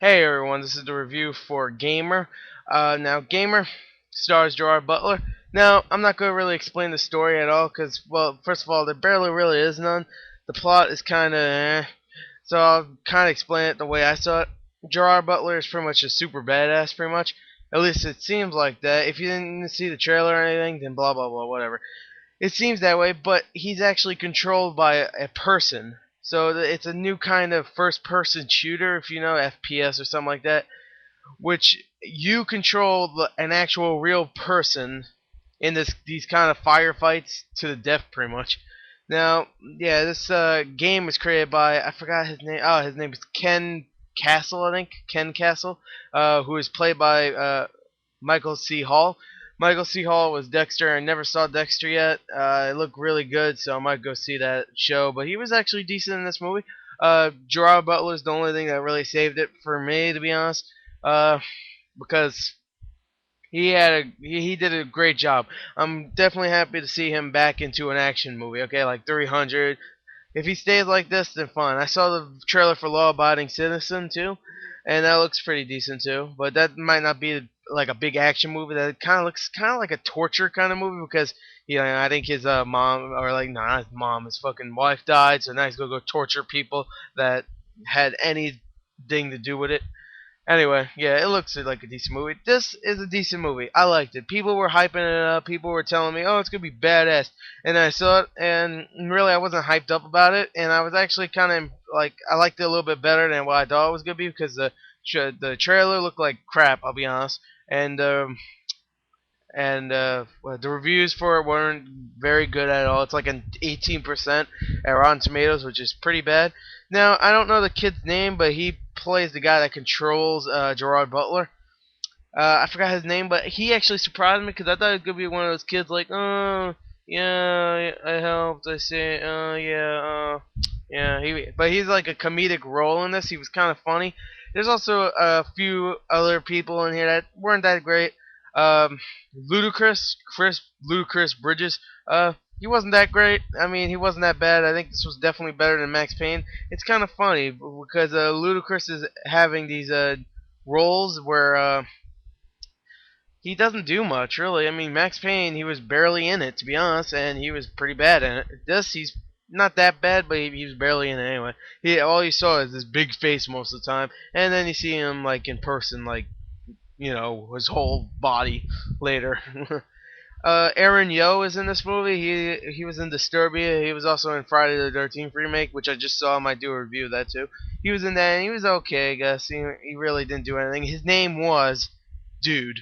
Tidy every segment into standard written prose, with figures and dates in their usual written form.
Hey everyone, this is the review for Gamer. Now, Gamer stars Gerard Butler. Now, I'm not going to really explain the story at all because, well, first of all, there barely really is none. The plot is kind of so I'll kind of explain it the way I saw it. Gerard Butler is pretty much a super badass, pretty much. At least it seems like that. If you didn't see the trailer or anything, then blah blah blah, whatever. It seems that way, but he's actually controlled by a person. So it's a new kind of first-person shooter, if you know FPS or something like that, which you control an actual real person in these kind of firefights to the death, pretty much. Now, yeah, this game was created by I forgot his name. Oh, his name is Ken Castle, I think. Ken Castle, who is played by Michael C. Hall. Michael C. Hall was Dexter. I never saw Dexter yet. It looked really good, so I might go see that show. But he was actually decent in this movie. Gerard Butler is the only thing that really saved it for me, to be honest, uh, because he did a great job. I'm definitely happy to see him back into an action movie. Okay, like 300. If he stays like this, then fine. I saw the trailer for Law Abiding Citizen too, and that looks pretty decent too. But that might not be like a big action movie. That kind of looks kind of like a torture kind of movie because I think his mom or like not his mom, his fucking wife died, so now he's gonna go torture people that had anything to do with it. Anyway, yeah, it looks like a decent movie. This is a decent movie. I liked it. People were hyping it up. People were telling me, "Oh, it's gonna be badass," and I saw it, and really, I wasn't hyped up about it. And I was actually kind of like, I liked it a little bit better than what I thought it was gonna be because the trailer looked like crap. I'll be honest, and well, the reviews for it weren't very good at all. It's like an 18% at Rotten Tomatoes, which is pretty bad. Now, I don't know the kid's name, but he plays the guy that controls Gerard Butler. I forgot his name, but he actually surprised me because I thought it was gonna be one of those kids like, oh, yeah, I helped. I say, oh, yeah, yeah. But he's like a comedic role in this. He was kind of funny. There's also a few other people in here that weren't that great. Um, Ludacris Bridges. He wasn't that great. I mean, he wasn't that bad. I think this was definitely better than Max Payne. It's kind of funny because Ludacris is having these roles where he doesn't do much really. I mean, Max Payne, he was barely in it to be honest, and he was pretty bad in it. This, he's not that bad, but he was barely in it anyway. He all you saw is this big face most of the time, and then you see him like in person, like his whole body later. Aaron Yo is in this movie. He was in Disturbia. He was also in Friday the 13th remake, which I just saw. I might do a review of that too. He was in that, and he was okay, I guess. He really didn't do anything. His name was Dude,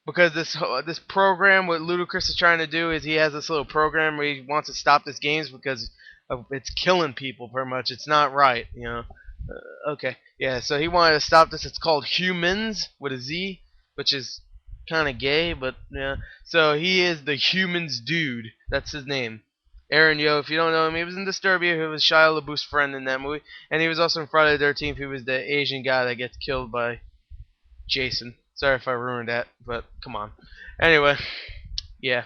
because this program, what Ludacris is trying to do is he has this little program where he wants to stop this games because it's killing people. Pretty much, it's not right. Okay, yeah. So he wanted to stop this. It's called Humans with a Z, which is kind of gay, but yeah. So he is the Humans dude. That's his name. Aaron Yo, if you don't know him, he was in Disturbia. He was Shia LaBeouf's friend in that movie, and he was also in Friday the 13th. He was the Asian guy that gets killed by Jason. Sorry if I ruined that, but come on. Anyway, yeah.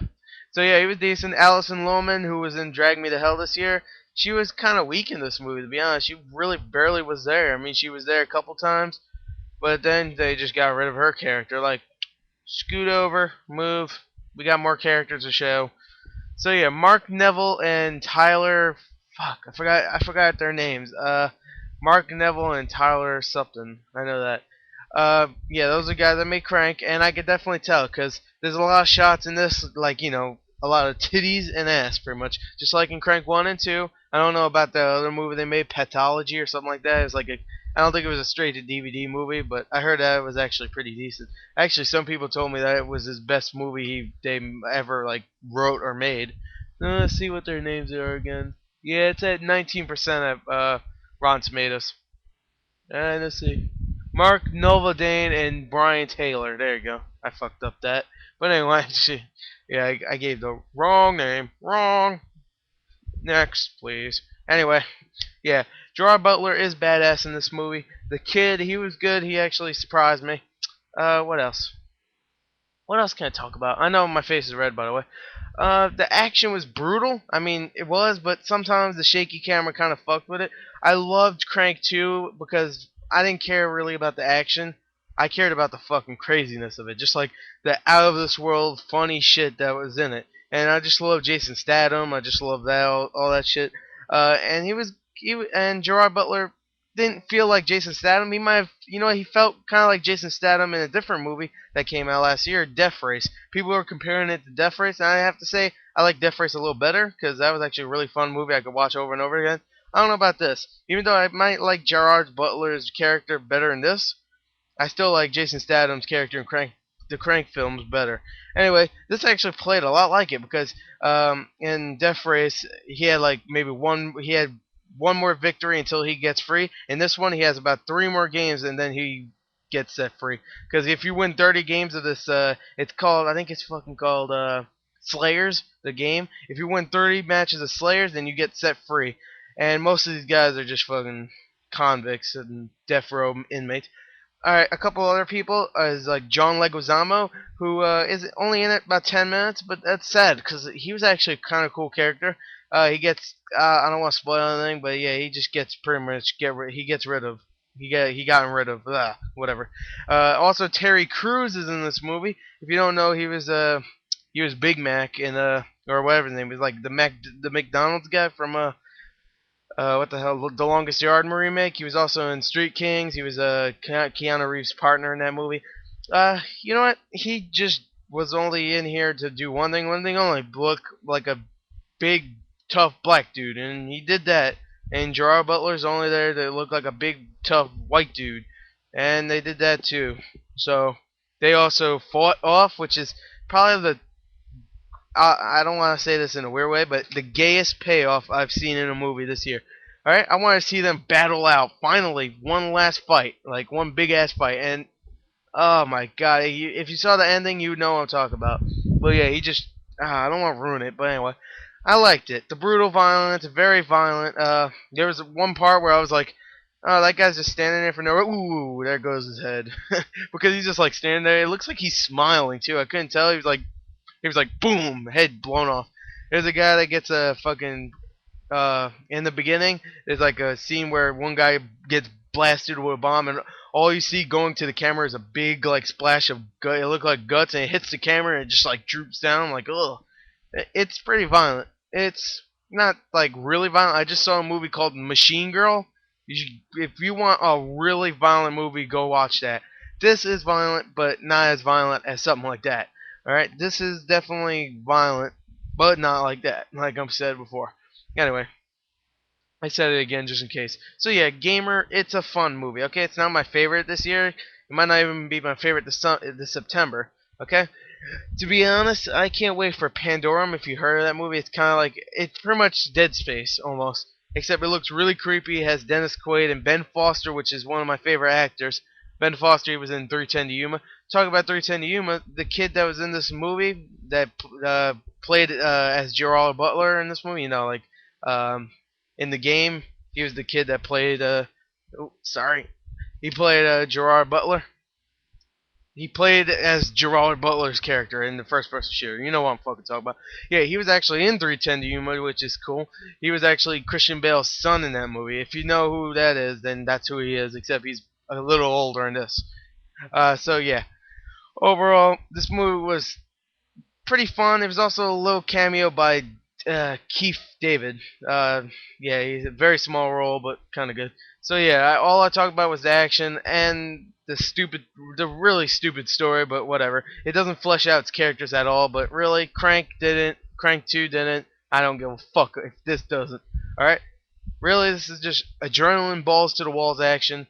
So yeah, he was decent. Allison Lohman, who was in Drag Me to Hell this year, she was kind of weak in this movie, to be honest. She really barely was there. I mean, she was there a couple times, but then they just got rid of her character. Like, scoot over, move. We got more characters to show. So yeah, Mark Neville and Tyler. Fuck, I forgot their names. Mark Neville and Tyler something. I know that. Yeah, those are guys that make Crank, and I could definitely tell because there's a lot of shots in this, like a lot of titties and ass, pretty much, just like in Crank 1 and 2. I don't know about the other movie they made, Petology or something like that. It was like I don't think it was a straight to DVD movie, but I heard that it was actually pretty decent. Actually, some people told me that it was his best movie they ever like wrote or made. Let's see what their names are again. Yeah, it's at 19% at Rotten Tomatoes. And let's see. Mark Novodaine and Brian Taylor. There you go. I fucked up that. But anyway, yeah, I gave the wrong name. Wrong. Next, please. Anyway, yeah, Gerard Butler is badass in this movie. The kid, he was good. He actually surprised me. What else? What else can I talk about? I know my face is red, by the way. The action was brutal. I mean, it was, but sometimes the shaky camera kind of fucked with it. I loved Crank 2 because I didn't care really about the action. I cared about the fucking craziness of it, just like the out of this world funny shit that was in it. And I just love Jason Statham. I just love that all that shit. And and Gerard Butler didn't feel like Jason Statham. He might have, he felt kind of like Jason Statham in a different movie that came out last year, Death Race. People were comparing it to Death Race, and I have to say I like Death Race a little better because that was actually a really fun movie I could watch over and over again. I don't know about this. Even though I might like Gerard Butler's character better in this, I still like Jason Statham's character in the Crank films better. Anyway, this actually played a lot like it because in Death Race he had like he had one more victory until he gets free. In this one he has about 3 more games and then he gets set free. Because if you win 30 games of this, it's called, I think it's fucking called Slayers, the game. If you win 30 matches of Slayers, then you get set free. And most of these guys are just fucking convicts and death row inmates. Alright, a couple other people is like John Leguizamo, who is only in it about 10 minutes, but that's sad because he was actually a kind of cool character. He gets I don't want to spoil anything, but yeah, he just gets pretty much he gets rid of he gotten rid of whatever. Also, Terry Crews is in this movie. If you don't know, he was Big Mac in or whatever his name is, like the McDonald's guy from what the hell, The Longest Yard remake. He was also in Street Kings. He was Keanu Reeves' partner in that movie. You know what? He just was only in here to do one thing only, look like a big, tough black dude, and he did that. And Gerard Butler's only there to look like a big, tough white dude, and they did that too. So they also fought off, which is probably I don't want to say this in a weird way, but the gayest payoff I've seen in a movie this year. Alright, I want to see them battle out, finally, one last fight, like one big ass fight, and oh my god, if you saw the ending, you would know what I'm talking about. But yeah, he just, I don't want to ruin it, but anyway, I liked it. The brutal violence, very violent. There was one part where I was like, oh, that guy's just standing there for no reason. Ooh, there goes his head. Because he's just like standing there. It looks like he's smiling too. I couldn't tell. He was like, boom, head blown off. There's a guy that gets a fucking in the beginning. There's like a scene where one guy gets blasted with a bomb, and all you see going to the camera is a big like splash of gut. It looked like guts, and it hits the camera, and it just like droops down. Like, ugh, it's pretty violent. It's not like really violent. I just saw a movie called Machine Girl. If you want a really violent movie, go watch that. This is violent, but not as violent as something like that. Alright, this is definitely violent, but not like that, like I've said before. Anyway, I said it again just in case. So yeah, Gamer, it's a fun movie, okay? It's not my favorite this year. It might not even be my favorite this September, okay? To be honest, I can't wait for Pandorum. If you heard of that movie, it's kind of like, it's pretty much Dead Space, almost. Except it looks really creepy. It has Dennis Quaid and Ben Foster, which is one of my favorite actors. Ben Foster, he was in 310 to Yuma. Talk about 310 to Yuma, the kid that was in this movie that played as Gerard Butler in this movie, in the game, he was the kid that played, he played Gerard Butler. He played as Gerard Butler's character in the first-person shooter. You know what I'm fucking talking about. Yeah, he was actually in 310 to Yuma, which is cool. He was actually Christian Bale's son in that movie. If you know who that is, then that's who he is, except he's a little older in this. So yeah, overall, this movie was pretty fun. There was also a little cameo by Keith David. Yeah, he's a very small role, but kind of good. So yeah, all I talked about was the action and the really stupid story, but whatever. It doesn't flesh out its characters at all, but really, Crank didn't. Crank 2 didn't. I don't give a fuck if this doesn't. Alright? Really, this is just adrenaline balls to the walls action,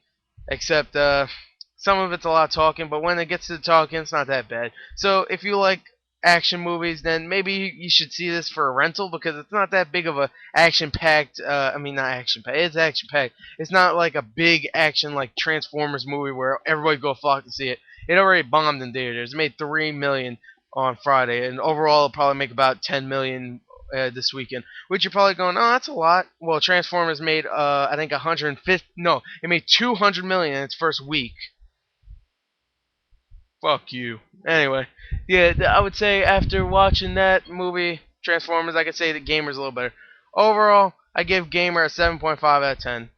except some of it's a lot of talking, but when it gets to the talking, it's not that bad. So if you like action movies, then maybe you should see this for a rental because it's not that big of a action-packed. I mean, not action-packed. It's action-packed. It's not like a big action like Transformers movie where everybody go flock to see it. It already bombed in theaters. It made $3 million on Friday, and overall it'll probably make about $10 million this weekend. Which you're probably going, oh, that's a lot. Well, Transformers made I think 150. No, it made $200 million in its first week. Fuck you. Anyway, yeah, I would say after watching that movie, Transformers, I could say that Gamer's a little better. Overall, I give Gamer a 7.5 out of 10.